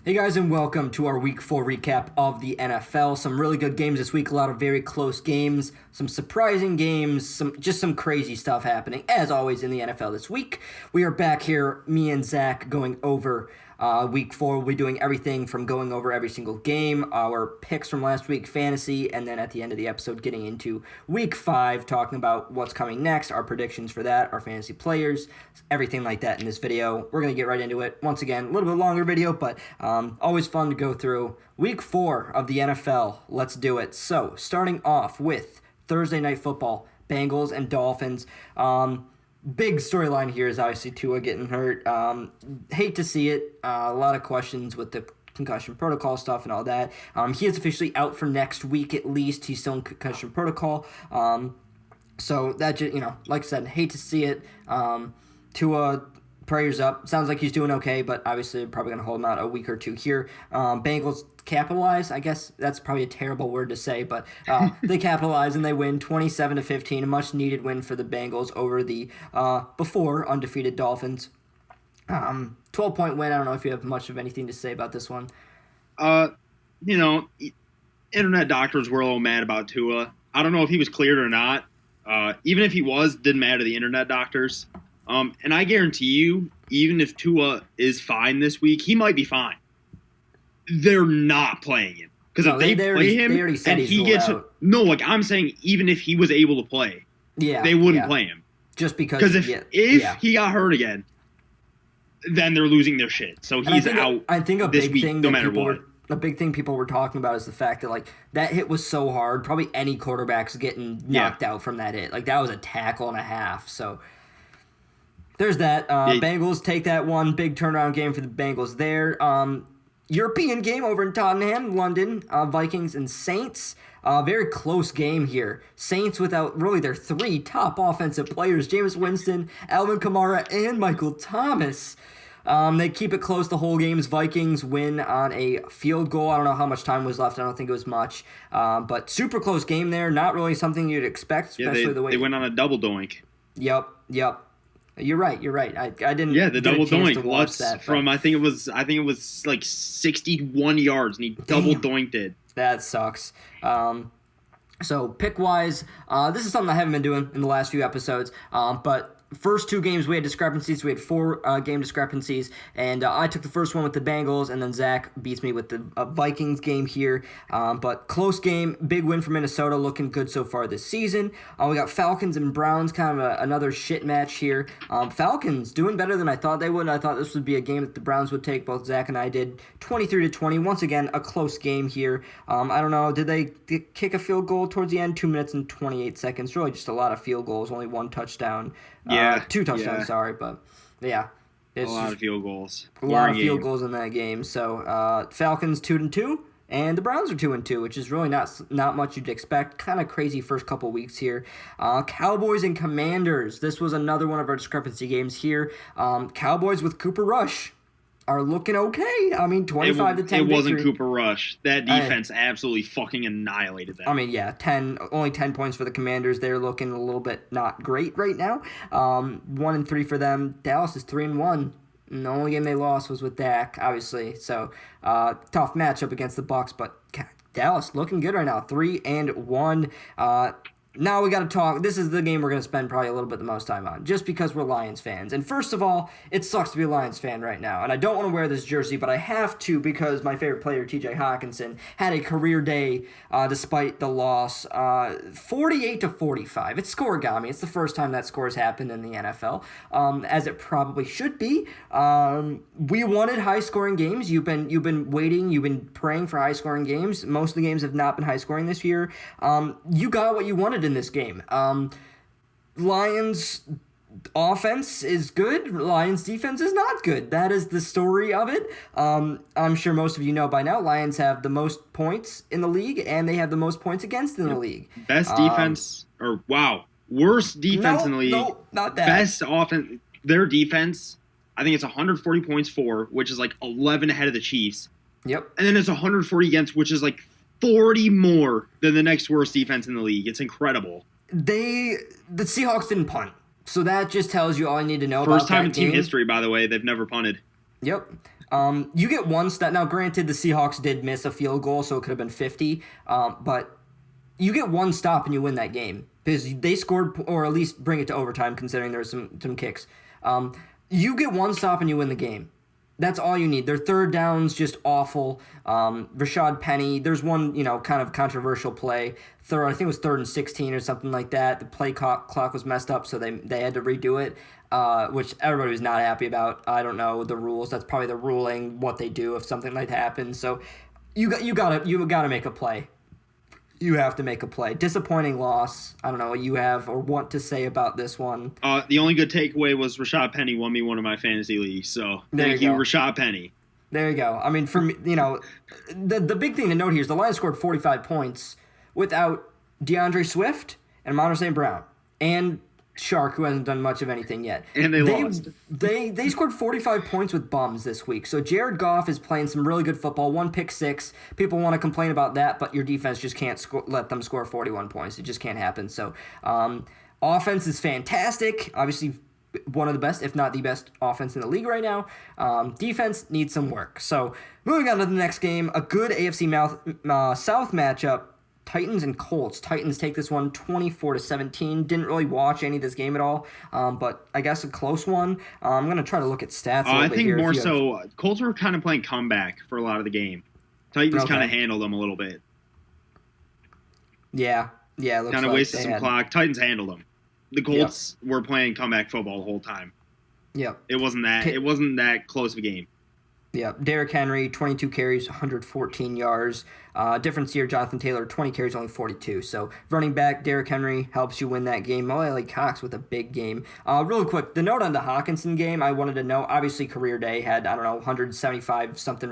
Hey guys, and welcome to our Week 4 recap of the NFL. Some really good games this week, a lot of very close games, some surprising games, some crazy stuff happening, as always in the NFL this week. We are back here, me and Zach, going over Week 4. We'll be doing everything from going over every single game, our picks from last week, fantasy, and then at the end of the episode getting into Week 5, talking about what's coming next, our predictions for that, our fantasy players, everything like that in this video. We're going to get right into it. Once again, a little bit longer video, but always fun to go through. Week 4 of the NFL. Let's do it. So, starting off with Thursday Night Football, Bengals and Dolphins. Big storyline here is obviously Tua getting hurt. Hate to see it. A lot of questions with the concussion protocol stuff and all that. He is officially out for next week at least. He's still in concussion protocol. So that just, like I said, hate to see it. Tua, prayers up. Sounds like he's doing okay, but obviously probably going to hold him out a week or two here. Bengals capitalize. I guess that's probably a terrible word to say, but they capitalize and they win 27-15, a much needed win for the Bengals over the before undefeated Dolphins. 12-point win. I don't know if you have much of anything to say about this one. You know, internet doctors were a little mad about Tua. I don't know if he was cleared or not. Even if he was, didn't matter to the internet doctors. And I guarantee you, even if Tua is fine this week, he might be fine. They're not playing him. Because if they play him they already said and he gets out. No, like I'm saying, even if he was able to play, they wouldn't play him. Just because. Because if he got hurt again, then they're losing their shit. So he's out. I think a this big week, thing no matter what. A big thing people were talking about is the fact that that hit was so hard. Probably any quarterback's getting knocked out from that hit. That was a tackle and a half. So. There's that. Bengals take that one. Big turnaround game for the Bengals there. European game over in Tottenham, London. Vikings and Saints. Very close game here. Saints without really their three top offensive players, Jameis Winston, Alvin Kamara, and Michael Thomas. They keep it close the whole game. Vikings win on a field goal. I don't know how much time was left. I don't think it was much. But super close game there. Not really something you'd expect, especially the way... they went on a double doink. Yep. You're right. I didn't. Yeah, the double doink. Watch that from I think it was like 61 yards, and he double doinked it. That sucks. So pick wise, this is something I haven't been doing in the last few episodes. But first two games we had discrepancies. We had four game discrepancies, and I took the first one with the Bengals, and then Zach beats me with the Vikings game here. But close game, big win for Minnesota, looking good so far this season. We got Falcons and Browns, kind of another shit match here. Falcons doing better than I thought they would. I thought this would be a game that the Browns would take. Both Zach and I did 23-20. Once again, a close game here. I don't know, did they kick a field goal towards the end? 2 minutes and 28 seconds. Really just a lot of field goals, only one touchdown. Two touchdowns, sorry, but yeah. It's a lot of field goals. A lot of field goals in that game. So Falcons 2-2, and the Browns are 2-2, which is really not much you'd expect. Kind of crazy first couple weeks here. Cowboys and Commanders. This was another one of our discrepancy games here. Cowboys with Cooper Rush are looking okay. I mean, 25-10. It wasn't Cooper Rush. That defense absolutely fucking annihilated them. I mean, yeah, only 10 points for the Commanders. They're looking a little bit not great right now. 1-3 for them. Dallas is 3-1. And the only game they lost was with Dak, obviously. So tough matchup against the Bucs, but Dallas looking good right now. 3-1. Now we got to talk. This is the game we're going to spend probably a little bit the most time on, just because we're Lions fans. And first of all, it sucks to be a Lions fan right now. And I don't want to wear this jersey, but I have to because my favorite player, TJ Hawkinson, had a career day despite the loss. 48-45. It's scoregami. It's the first time that score has happened in the NFL, as it probably should be. We wanted high-scoring games. You've been waiting. You've been praying for high-scoring games. Most of the games have not been high-scoring this year. You got what you wanted in this game. Lions offense is good. Lions defense is not good. That is the story of it. I'm sure most of you know by now, Lions have the most points in the league, and they have the most points against in the league. Best defense, worst defense in the league. No, not that. Best offense. Their defense, I think it's 140 points for, which is like 11 ahead of the Chiefs. Yep. And then it's 140 against, which is like 40 more than the next worst defense in the league. It's incredible. The Seahawks didn't punt, so that just tells you all you need to know about that game. First time in team history, by the way, they've never punted. Yep. You get one stop. Now, granted, the Seahawks did miss a field goal, so it could have been 50. But you get one stop and you win that game because they scored, or at least bring it to overtime, considering there were some kicks. You get one stop and you win the game. That's all you need. Their third down's just awful. Rashad Penny, there's one, kind of controversial play. I think it was 3rd and 16 or something like that. The play clock was messed up, so they had to redo it, which everybody was not happy about. I don't know the rules. That's probably the ruling, what they do if something like that happens. So you gotta make a play. You have to make a play. Disappointing loss. I don't know what you have or want to say about this one. The only good takeaway was Rashad Penny won me one of my fantasy leagues. So thank you, Rashad Penny. There you go. I mean, for me, the big thing to note here is the Lions scored 45 points without DeAndre Swift and Monter St. Brown and Shark, who hasn't done much of anything yet. And they lost. They scored 45 points with bums this week. So Jared Goff is playing some really good football. 1 pick six. People want to complain about that, but your defense just can't let them score 41 points. It just can't happen. So offense is fantastic. Obviously, one of the best, if not the best, offense in the league right now. Defense needs some work. So moving on to the next game, a good AFC South matchup. Titans and Colts. Titans take this one 24-17. Didn't really watch any of this game at all, but I guess a close one. I'm going to try to look at stats a little bit here. I think more so, Colts were kind of playing comeback for a lot of the game. Titans kind of handled them a little bit. Yeah. It looks kind of wasted some clock. Titans handled them. The Colts were playing comeback football the whole time. Yep. It wasn't that close of a game. Yeah, Derrick Henry, 22 carries, 114 yards. Difference here, Jonathan Taylor, 20 carries, only 42. So running back, Derrick Henry helps you win that game. Mo Alley Cox with a big game. Real quick, the note on the Hawkinson game, I wanted to know, obviously career day, had, 175-something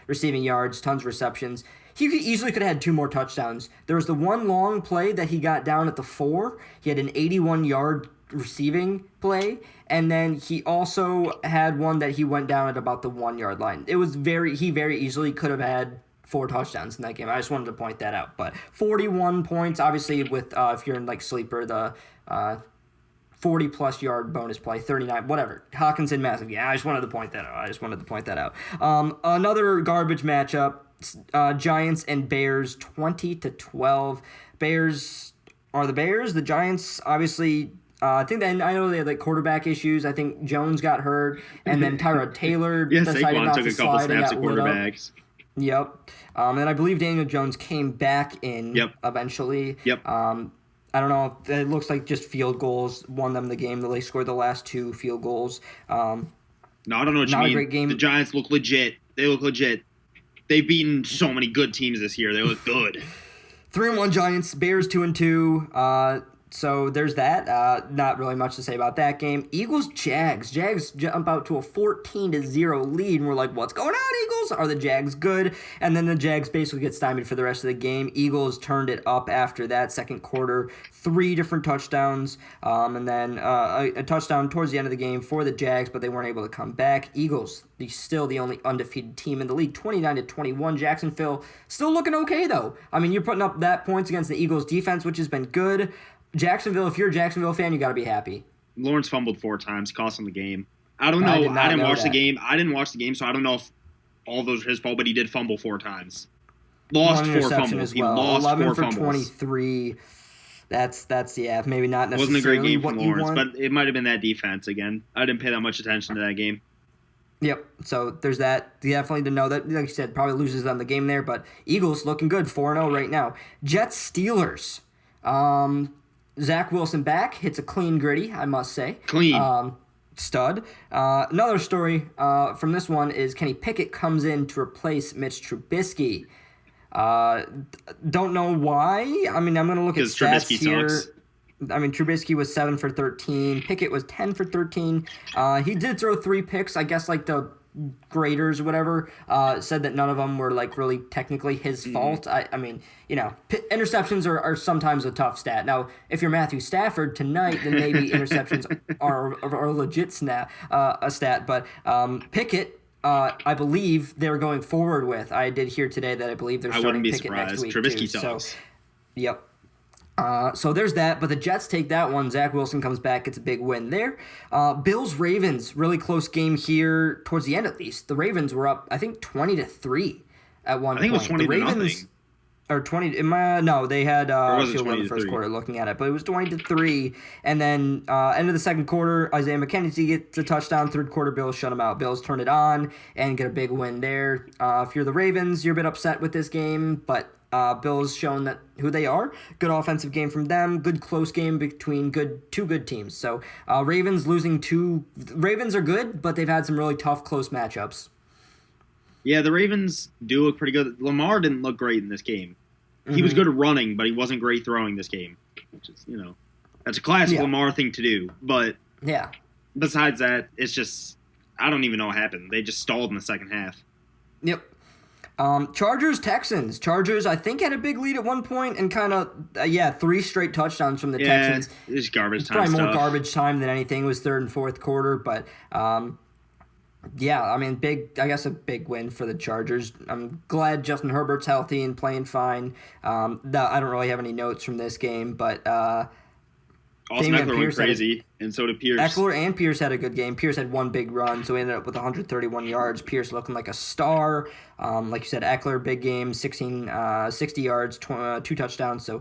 receiving yards, tons of receptions. He easily could have had 2 more touchdowns. There was the one long play that he got down at the 4. He had an 81-yard receiving play, and then he also had one that he went down at about the 1-yard line. He very easily could have had 4 touchdowns in that game. I just wanted to point that out. But 41 points, obviously, with if you're in like sleeper, the 40-plus yard bonus play, 39, whatever. Hawkinson, massive. Yeah, I just wanted to point that out. Another garbage matchup, Giants and Bears, 20-12. Bears are the Bears. The Giants, obviously, I know they had like quarterback issues. I think Jones got hurt, and then Tyrod Taylor decided Saquon not took to a couple slide snaps and at got lit up. quarterbacks. Yep. And I believe Daniel Jones came back in eventually. Yep. I don't know. It looks like just field goals won them the game. They scored the last 2 field goals. No, I don't know what you mean. A great game. The Giants look legit. They look legit. They've beaten so many good teams this year. They look good. 3-1 Giants. Bears 2-2. So there's that. Not really much to say about that game. Eagles-Jags. Jags jump out to a 14-0 lead, and we're like, what's going on, Eagles? Are the Jags good? And then the Jags basically get stymied for the rest of the game. Eagles turned it up after that second quarter. 3 different touchdowns, and then a touchdown towards the end of the game for the Jags, but they weren't able to come back. Eagles, still the only undefeated team in the league, 29-21. Jacksonville still looking okay, though. I mean, you're putting up that points against the Eagles' defense, which has been good. Jacksonville, if you're a Jacksonville fan, you got to be happy. Lawrence fumbled 4 times, cost him the game. I don't know. I didn't watch the game. I didn't watch the game, so I don't know if all those are his fault, but he did fumble 4 times. Lost 4 fumbles. He lost 4 fumbles. 23. That's maybe not necessarily wasn't a great game what from Lawrence, but it might have been that defense again. I didn't pay that much attention to that game. Yep. So there's that. Definitely to know that, like you said, probably loses them the game there, but Eagles looking good, 4-0 right now. Jets Steelers. Zach Wilson back, hits a clean gritty, I must say. Clean. Stud. Another story from this one is Kenny Pickett comes in to replace Mitch Trubisky. Don't know why. I mean, I'm going to look at stats Trubisky here. Sucks. I mean, Trubisky was 7 for 13. Pickett was 10 for 13. He did throw 3 picks. I guess like the graders or whatever said that none of them were like really technically his fault. I mean, interceptions are sometimes a tough stat. Now, if you're Matthew Stafford tonight, then maybe interceptions are a legit a stat. But Pickett, I believe they're going forward with. I did hear today that I believe they're starting Pickett next week. Trubisky too. sucks. So, yep. So there's that, but the Jets take that one. Zach Wilson comes back, gets a big win there. Bills Ravens, really close game here towards the end at least. The Ravens were up, I think 20-3 at one I think point. it was 20 the to Ravens, nothing. or 20. No, they had Or was it field goal in 20 the to first 3? quarter. Looking at it, but it was 20-3, and then end of the second quarter, Isaiah McKenzie gets a touchdown. Third quarter, Bills shut him out. Bills turn it on and get a big win there. If you're the Ravens, you're a bit upset with this game, but Bills showing that who they are. Good offensive game from them. Good close game between two good teams. So Ravens losing two. Ravens are good, but they've had some really tough close matchups. Yeah, the Ravens do look pretty good. Lamar didn't look great in this game. He was good at running, but he wasn't great throwing this game. Which is, that's a classic Lamar thing to do. But yeah, besides that, it's just I don't even know what happened. They just stalled in the second half. Yep. Chargers, Texans. Chargers, I think, had a big lead at one point and kind of, 3 straight touchdowns from the Texans. Yeah, it's garbage time Probably stuff. more garbage time than anything. It was third and fourth quarter, but a big win for the Chargers. I'm glad Justin Herbert's healthy and playing fine. I don't really have any notes from this game, but Austin Eckler went crazy, and so did Pierce. Eckler and Pierce had a good game. Pierce had one big run, so he ended up with 131 yards. Pierce looking like a star. Like you said, Eckler, big game, 60 yards, 2 touchdowns. So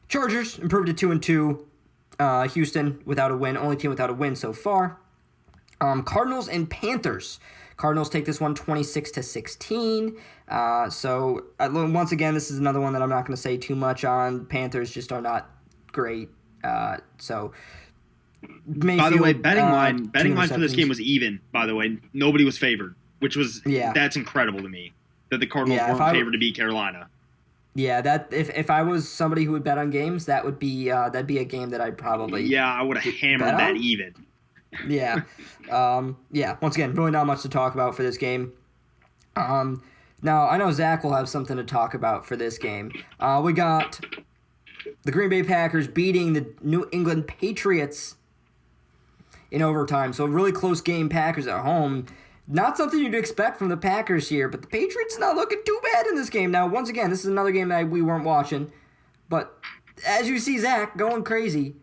Chargers improved to 2-2. Houston without a win, only team without a win so far. Cardinals and Panthers. Cardinals take this one 26-16. Once again, this is another one that I'm not going to say too much on. Panthers just are not great. By the way, betting line for this game was even. By the way, nobody was favored, which was that's incredible to me that the Cardinals weren't favored to beat Carolina. Yeah, that if I was somebody who would bet on games, that'd be a game that I'd probably I would have hammered that even. Yeah. Once again, really not much to talk about for this game. Now, I know Zach will have something to talk about for this game. We got the Green Bay Packers beating the New England Patriots in overtime. So a really close game, Packers at home. Not something you'd expect from the Packers here, but the Patriots not looking too bad in this game. Now, once again, this is another game that we weren't watching. But as you see Zach going crazy,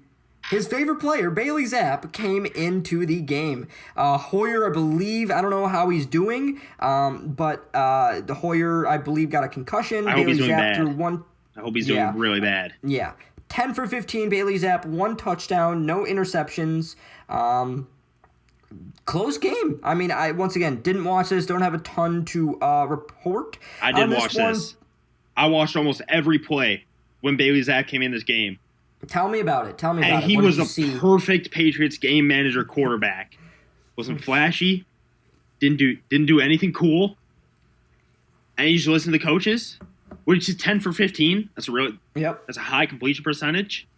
his favorite player, Bailey Zapp, came into the game. Hoyer, I believe, I don't know how he's doing, but the Hoyer, I believe, got a concussion. I hope he's doing bad. I hope he's doing really bad. Yeah. 10 for 15, Bailey Zapp, 1 touchdown, no interceptions. Close game. I mean, I once again didn't watch this, don't have a ton to report. I did watch this. I watched almost every play when Bailey Zapp came in this game. Tell me about it. And he was a perfect Patriots game manager quarterback. Wasn't flashy. Didn't do anything cool. And you just listen to the coaches. Which is 10 for 15. That's a high completion percentage.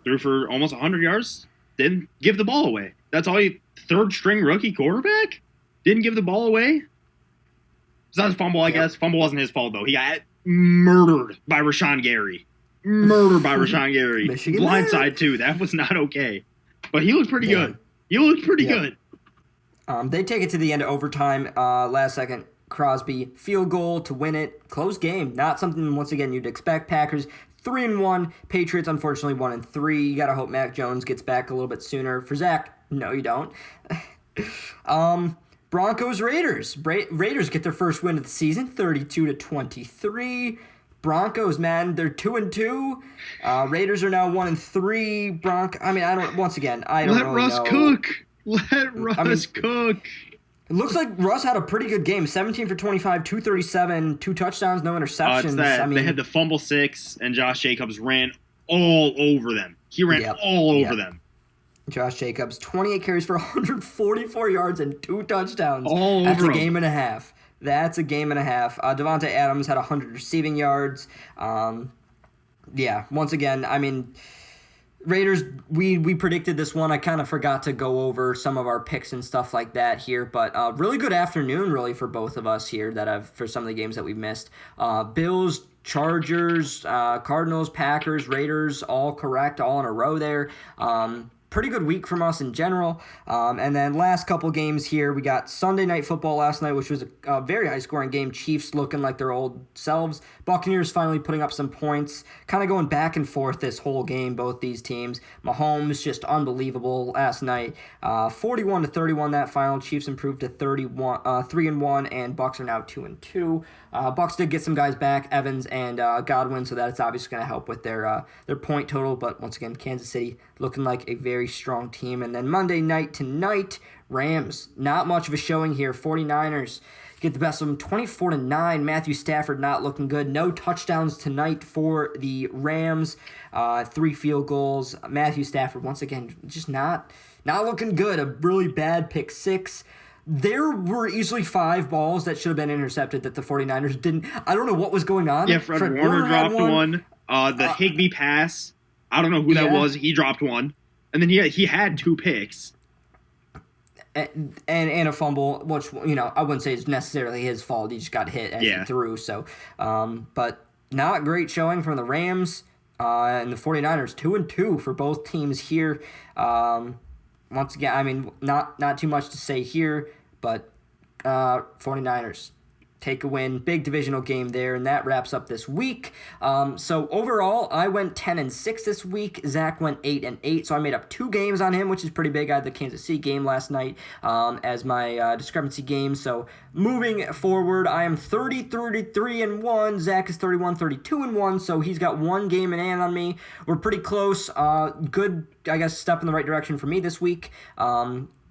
Threw for almost 100 yards. Didn't give the ball away. That's all third string rookie quarterback? Didn't give the ball away. Besides fumble, I guess. Fumble wasn't his fault though. He got murdered by Rashawn Gary. Michigan Blindside too. That was not okay. But he looked pretty good. Good. They take it to the end of overtime. Last second Crosby field goal to win it. Close game. Not something once again you'd expect. Packers 3-1. Patriots unfortunately 1-3. You gotta hope Mac Jones gets back a little bit sooner. For Zach, no you don't. Broncos Raiders. Raiders get their first win of the season, 32-23. Broncos, man, they're 2-2. Raiders are now 1-3. I don't Let Russ cook. Let Russ cook. It looks like Russ had a pretty good game. 17 for 25, 237, 2 touchdowns, no interceptions. They had the fumble 6, and Josh Jacobs ran all over them. He ran all over them. Josh Jacobs, 28 carries for 144 yards and 2 touchdowns. All over That's a game and a half. Devontae Adams had 100 receiving yards. Once again, Raiders, we predicted this one. I kind of forgot to go over some of our picks and stuff like that here, but really good afternoon really for both of us here for some of the games that we've missed. Bills, Chargers, Cardinals, Packers, Raiders, all correct, all in a row there. pretty good week from us in general. And then last couple games here, we got Sunday Night Football last night, which was a very high-scoring game. Chiefs looking like their old selves. Buccaneers finally putting up some points. Kind of going back and forth this whole game, both these teams. Mahomes just unbelievable last night. 41-31 that final. Chiefs improved to 3-1, and Bucs are now 2-2. Bucs did get some guys back, Evans and Godwin, so that's obviously going to help with their point total. But once again, Kansas City looking like a very strong team. And then Monday night tonight, Rams. Not much of a showing here. 49ers get the best of them, 24-9. Matthew Stafford not looking good. No touchdowns tonight for the Rams. 3 field goals. Matthew Stafford once again just not looking good. A really bad pick 6. There were easily 5 balls that should have been intercepted that the 49ers didn't. I don't know what was going on. Yeah, Fred Warner dropped one. The Higbee pass, I don't know who that was. He dropped one. And then he had 2 picks. And a fumble, which, I wouldn't say is necessarily his fault. He just got hit as he threw. So, but not great showing from the Rams and the 49ers. 2-2 for both teams here. Once again, I mean, not too much to say here, but 49ers take a win. Big divisional game there, and that wraps up this week. So overall, I went 10-6 this week. Zach went 8-8, so I made up 2 games on him, which is pretty big. I had the Kansas City game last night as my discrepancy game. So moving forward, I am 30-33-1. Zach is 31-32-1, so he's got 1 game in hand on me. We're pretty close. Good, I guess, step in the right direction for me this week.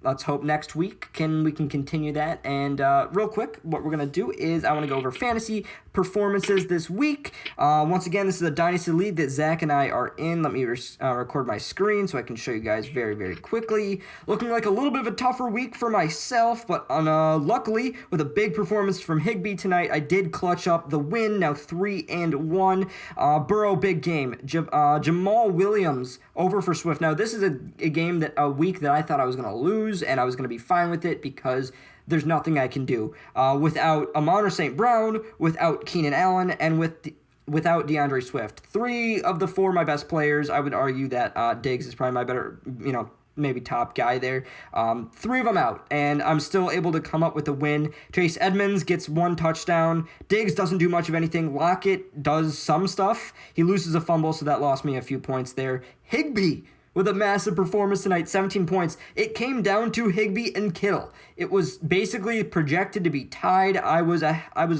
Let's hope next week we can continue that. And real quick, what we're going to do is I want to go over fantasy performances this week. Once again, this is a dynasty league that Zach and I are in. Let me record my screen so I can show you guys very, very quickly. Looking like a little bit of a tougher week for myself, but luckily, with a big performance from Higbee tonight, I did clutch up the win, now 3-1. Burrow, big game. Jamal Williams over for Swift. Now, this is a week that I thought I was going to lose, and I was going to be fine with it because there's nothing I can do. Without Amon St. Brown, without Keenan Allen, and without DeAndre Swift. 3 of the 4 my best players. I would argue that Diggs is probably my better, maybe top guy there. 3 of them out, and I'm still able to come up with a win. Chase Edmonds gets 1 touchdown. Diggs doesn't do much of anything. Lockett does some stuff. He loses a fumble, so that lost me a few points there. Higbee with a massive performance tonight, 17 points. It came down to Higbee and Kittle. It was basically projected to be tied. I was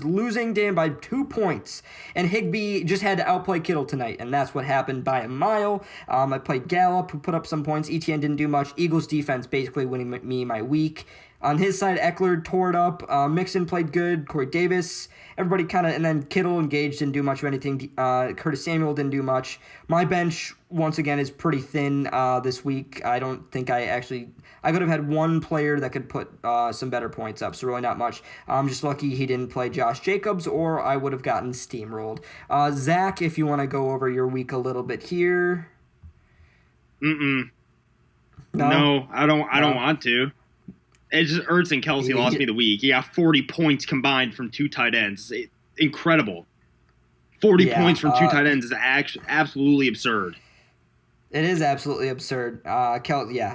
losing Dan by 2 points, and Higbee just had to outplay Kittle tonight, and that's what happened by a mile. I played Gallup, who put up some points. ETN didn't do much. Eagles defense basically winning me my week. On his side, Eckler tore it up. Mixon played good. Corey Davis, everybody and then Kittle engaged, didn't do much of anything. Curtis Samuel didn't do much. My bench, once again, is pretty thin this week. I don't think I could have had 1 player that could put some better points up, so really not much. I'm just lucky he didn't play Josh Jacobs, or I would have gotten steamrolled. Zach, if you want to go over your week a little bit here. No, I don't want to. It's just Ertz and Kelsey lost me the week. He got 40 points combined from 2 tight ends. Incredible. 40 points from 2 tight ends is absolutely absurd. It is absolutely absurd.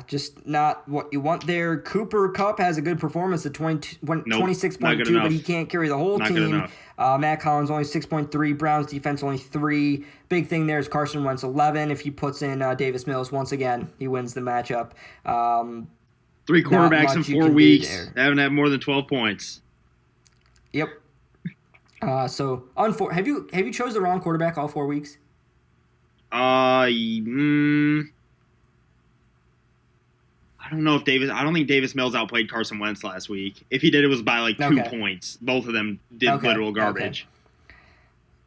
Just not what you want there. Cooper Kupp has a good performance at 26.2, but he can't carry the whole team. Matt Collins only 6.3. Browns defense only 3. Big thing there is Carson Wentz 11. If he puts in Davis Mills once again, he wins the matchup. 3 quarterbacks in 4 weeks. Haven't had more than 12 points. Yep. So have you chose the wrong quarterback all 4 weeks? I don't know if I don't think Davis Mills outplayed Carson Wentz last week. If he did, it was by 2 points. Both of them did literal garbage. Okay.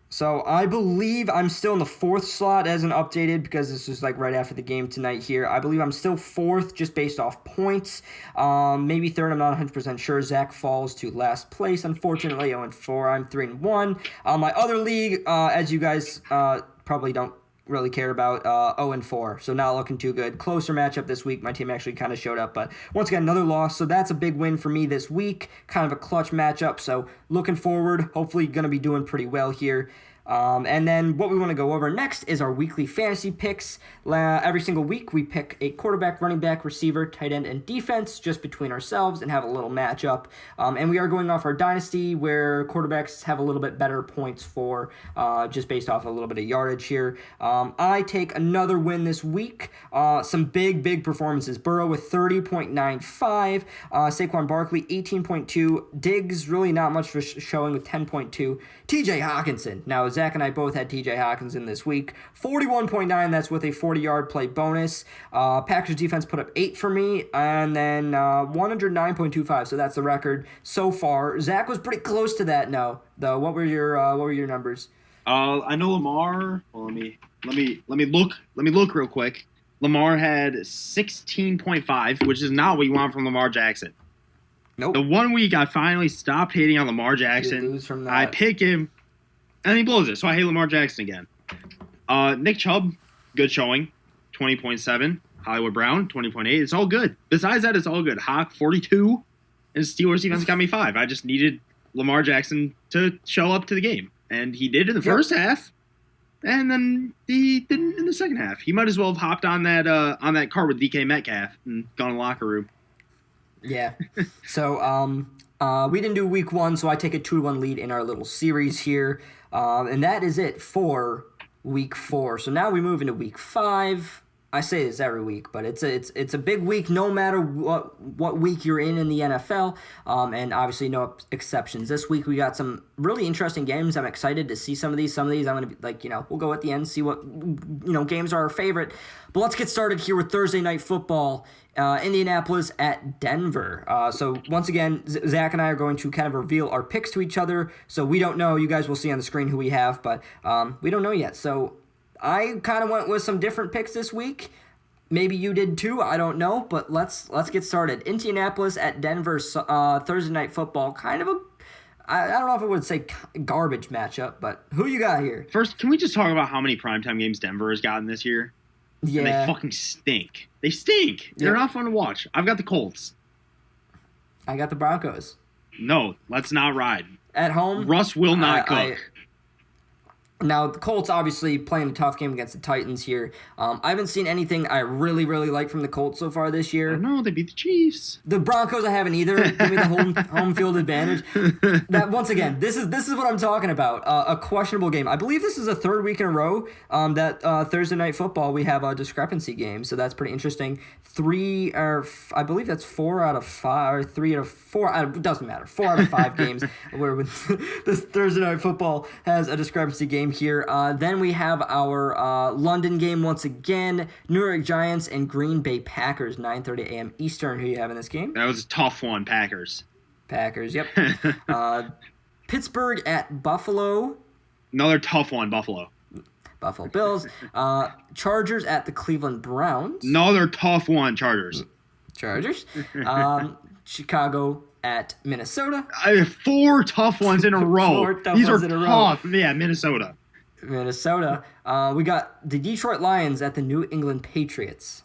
So I believe I'm still in the 4th slot as an updated, because this was right after the game tonight here. I believe I'm still 4th just based off points. Maybe 3rd, I'm not 100% sure. Zach falls to last place, unfortunately, 0-4. I'm 3-1. My other league, as you guys probably don't really care about, 0-4, so not looking too good. Closer matchup this week. My team actually kind of showed up, but once again, another loss, so that's a big win for me this week. Kind of a clutch matchup, so looking forward, hopefully going to be doing pretty well here. And then what we want to go over next is our weekly fantasy picks. Every single week, we pick a quarterback, running back, receiver, tight end, and defense just between ourselves and have a little matchup. And we are going off our dynasty where quarterbacks have a little bit better points for just based off a little bit of yardage here. I take another win this week. Some big performances. Burrow with 30.95. Saquon Barkley, 18.2. Diggs, really not much for showing with 10.2. TJ Hawkinson. Now, Zach and I both had TJ Hawkinson this week. 41.9, that's with a 40-yard play bonus. Packers defense put up 8 for me, and then 109.25, so that's the record so far. Zach was pretty close to that now, though. What were your numbers? I know Lamar. Well, let me look real quick. Lamar had 16.5, which is not what you want from Lamar Jackson. Nope. The 1 week I finally stopped hating on Lamar You Jackson. lose from that. I pick him, and he blows it. So I hate Lamar Jackson again. Nick Chubb, good showing, 20.7. Hollywood Brown, 20.8. It's all good. Besides that, it's all good. Hawk, 42. And Steelers defense got me 5. I just needed Lamar Jackson to show up to the game. And he did in the first half. And then he didn't in the second half. He might as well have hopped on that car with DK Metcalf and gone in the locker room. Yeah. So we didn't do week 1, so I take a 2-1 lead in our little series here. And that is it for week 4. So now we move into week 5. I say this every week, but it's a big week no matter what week you're in the NFL, and obviously no exceptions. This week we got some really interesting games. I'm excited to see some of these. Some of these I'm going to be we'll go at the end, see what games are our favorite. But let's get started here with Thursday Night Football. Indianapolis at Denver. So once again, Zach and I are going to kind of reveal our picks to each other. So we don't know. You guys will see on the screen who we have, but we don't know yet. So I kind of went with some different picks this week. Maybe you did too. I don't know, but let's get started. Indianapolis at Denver, Thursday Night Football. Kind of I don't know if I would say garbage matchup, but who you got here? First, can we just talk about how many primetime games Denver has gotten this year? Yeah. And they fucking stink. They stink. They're not fun to watch. I've got the Colts. I got the Broncos. No, let's not ride. At home? Russ will not cook. Now, the Colts obviously playing a tough game against the Titans here. I haven't seen anything I really like from the Colts so far this year. No, they beat the Chiefs. The Broncos I haven't either. Give me the home field advantage. That once again, this is what I'm talking about. A questionable game. I believe this is the 3rd week in a row that Thursday Night Football we have a discrepancy game, so that's pretty interesting. I believe that's 4 out of 5 or 3 out of 4. It doesn't matter. 4 out of 5 games where this Thursday Night Football has a discrepancy game here. Then we have our London game once again. New York Giants and Green Bay Packers, 9:30 a.m. Eastern. Who you have in this game? That was a tough one, Packers. Packers, yep. Pittsburgh at Buffalo. Another tough one, Buffalo. Buffalo Bills. Chargers at the Cleveland Browns. Another tough one, Chargers. Chicago at Minnesota. 4 tough ones in a row. These are tough. Yeah, Minnesota. We got the Detroit Lions at the New England Patriots.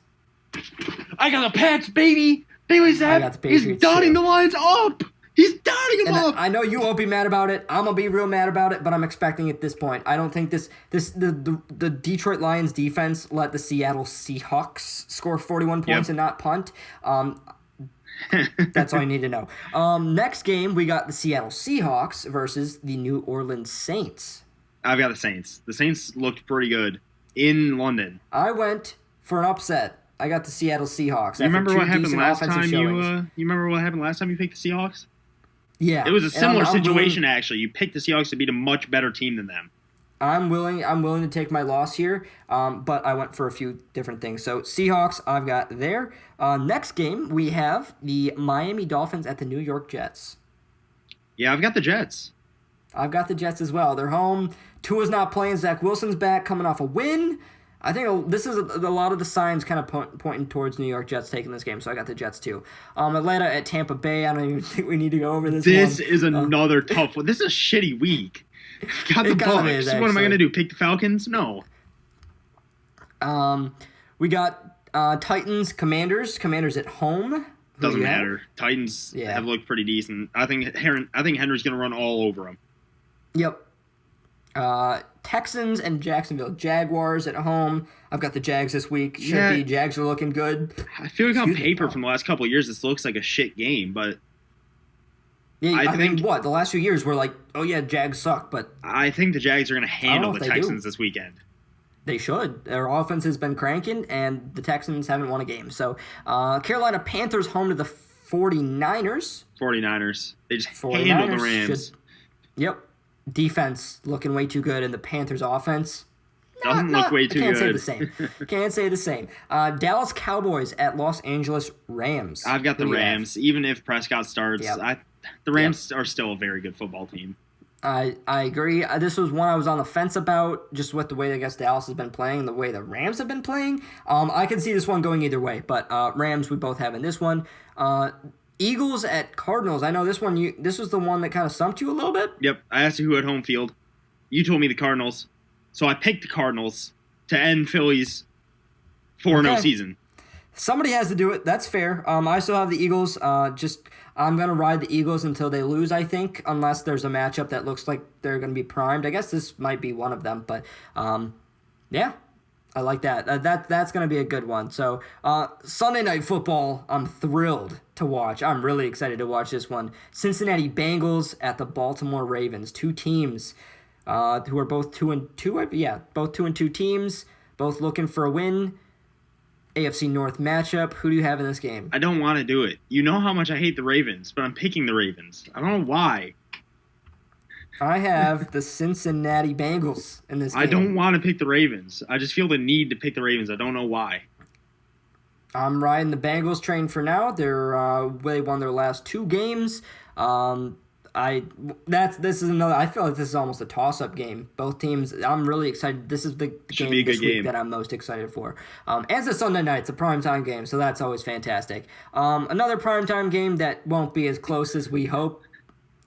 I got the Pats, baby. He's dotting the Lions up. He's dotting them up. I know you won't be mad about it. I'm gonna be real mad about it, but I'm expecting at this point. I don't think the Detroit Lions defense let the Seattle Seahawks score 41 points and not punt. That's all you need to know. Next game, we got the Seattle Seahawks versus the New Orleans Saints. I've got the Saints. The Saints looked pretty good in London. I went for an upset. I got the Seattle Seahawks. You remember what happened last time you remember what happened last time you picked the Seahawks? Yeah. It was a similar situation, actually. You picked the Seahawks to beat a much better team than them. I'm willing to take my loss here, but I went for a few different things. So Seahawks, I've got there. Next game, we have the Miami Dolphins at the New York Jets. Yeah, I've got the Jets. I've got the Jets as well. They're home. Tua's not playing. Zach Wilson's back, coming off a win. I think this is a lot of the signs kind of pointing towards New York Jets taking this game, so I got the Jets too. Atlanta at Tampa Bay. I don't even think we need to go over this. This is another tough one. This is a shitty week. Got the Bucs. What am I going to do? Pick the Falcons? No. We got Titans, Commanders. Commanders at home. Doesn't matter. Titans have looked pretty decent. I think Henry's going to run all over them. Yep. Texans and Jacksonville Jaguars at home. I've got the Jags this week. Yeah. Be. Jags are looking good. I feel like on paper from the last couple of years, this looks like a shit game, but Yeah, I think mean, what? The last few years, we're like, oh yeah, Jags suck, but I think the Jags are going to handle the Texans this weekend. They should. Their offense has been cranking, and the Texans haven't won a game. So, Carolina Panthers home to the 49ers. 49ers. They just handled the Rams. Yep. Defense looking way too good, and the Panthers offense doesn't look way too good. Can't say the same. Dallas Cowboys at Los Angeles Rams. I've got the Rams. Even if Prescott starts, the Rams are still a very good football team. I agree. This was one I was on the fence about, just with the way I guess Dallas has been playing and the way the Rams have been playing. I can see this one going either way, but Rams we both have in this one. Eagles at Cardinals. I know this one. This was the one that kind of stumped you a little bit. Yep. I asked you who had home field. You told me the Cardinals, so I picked the Cardinals to end Philly's 4-0 season. Somebody has to do it. That's fair. I still have the Eagles. I'm going to ride the Eagles until they lose, I think, unless there's a matchup that looks like they're going to be primed. I guess this might be one of them, but yeah, I like that. That's going to be a good one. So Sunday Night Football, I'm thrilled to watch. I'm really excited to watch this one. Cincinnati Bengals at the Baltimore Ravens. Two teams who are both 2-2. Yeah, both 2-2 teams, both looking for a win. AFC North matchup. Who do you have in this game? I don't want to do it. You know how much I hate the Ravens, but I'm picking the Ravens. I don't know why. I have the Cincinnati Bengals in this game. I don't want to pick the Ravens. I just feel the need to pick the Ravens. I don't know why. I'm riding the Bengals train for now. They won their last 2 games. This is another. I feel like this is almost a toss-up game. Both teams. I'm really excited. This is the game this week that I'm most excited for. And it's a Sunday night. It's a primetime game, so that's always fantastic. Another primetime game that won't be as close as we hope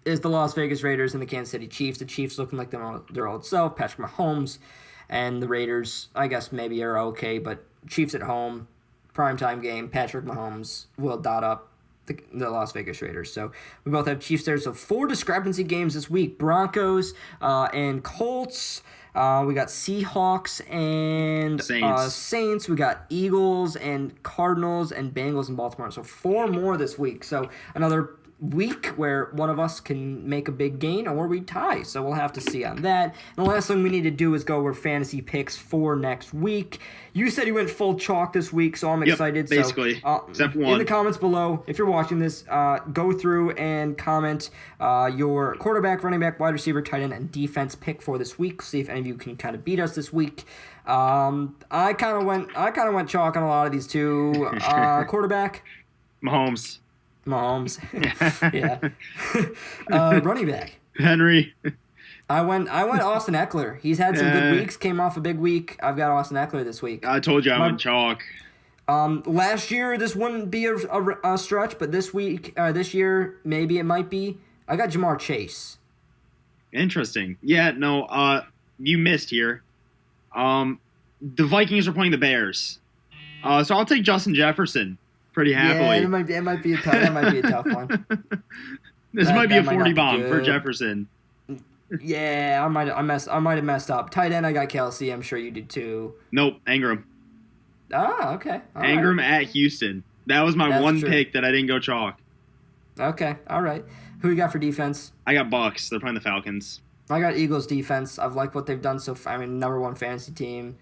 is the Las Vegas Raiders and the Kansas City Chiefs. The Chiefs looking like their old self. Patrick Mahomes, and the Raiders, I guess maybe are okay, but Chiefs at home, primetime game. Patrick Mahomes will dot up the Las Vegas Raiders. So we both have Chiefs there. So 4 discrepancy games this week. Broncos and Colts. We got Seahawks and Saints. We got Eagles and Cardinals and Bengals and Baltimore. So 4 more this week. So another week where one of us can make a big gain or we tie. So we'll have to see on that. And the last thing we need to do is go over fantasy picks for next week. You said you went full chalk this week, so I'm excited. Basically, except one. In the comments below, if you're watching this, go through and comment your quarterback, running back, wide receiver, tight end, and defense pick for this week. See if any of you can kind of beat us this week. I kind of went chalk on a lot of these too. Quarterback, Mahomes. Yeah. Running back, Henry. I went Austin Eckler. He's had some good weeks. Came off a big week. I've got Austin Eckler this week. I told you I went chalk. Last year this wouldn't be a stretch, but this year maybe it might be. I got Jamar Chase. Interesting. Yeah, no. You missed here. The Vikings are playing the Bears. So I'll take Justin Jefferson pretty happily. Yeah, it might be a tough one. This might be a 40 bomb for Jefferson. Yeah, I might have messed up. Tight end, I got Kelsey. I'm sure you did too. Nope, Ingram. Ah, okay. All Ingram right. at Houston. That was my one pick that I didn't go chalk. Okay, all right. Who you got for defense? I got Bucks. They're playing the Falcons. I got Eagles defense. I've liked what they've done so far. I mean, number 1 fantasy team.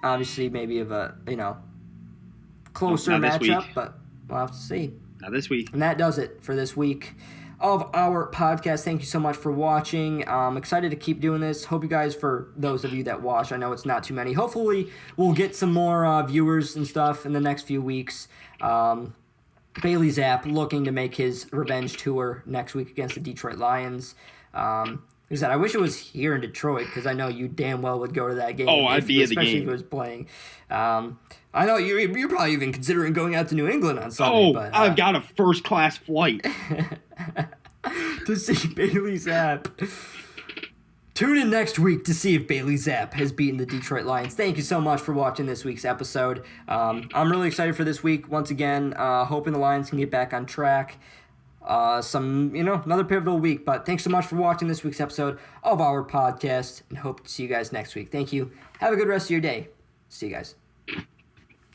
Obviously, maybe of a closer matchup, but we'll have to see. Not this week. And that does it for this week of our podcast. Thank you so much for watching. I'm excited to keep doing this. Hope you guys, for those of you that watch, I know it's not too many. Hopefully, we'll get some more viewers and stuff in the next few weeks. Bailey Zapp looking to make his revenge tour next week against the Detroit Lions. Like I said, I wish it was here in Detroit because I know you damn well would go to that game. Oh, I'd be at the game. Especially if it was playing. I know you're probably even considering going out to New England on Sunday. But I've got a first-class flight. to see Bailey Zapp. Tune in next week to see if Bailey Zapp has beaten the Detroit Lions. Thank you so much for watching this week's episode. I'm really excited for this week. Once again, hoping the Lions can get back on track. Another pivotal week. But thanks so much for watching this week's episode of our podcast, and hope to see you guys next week. Thank you. Have a good rest of your day. See you guys.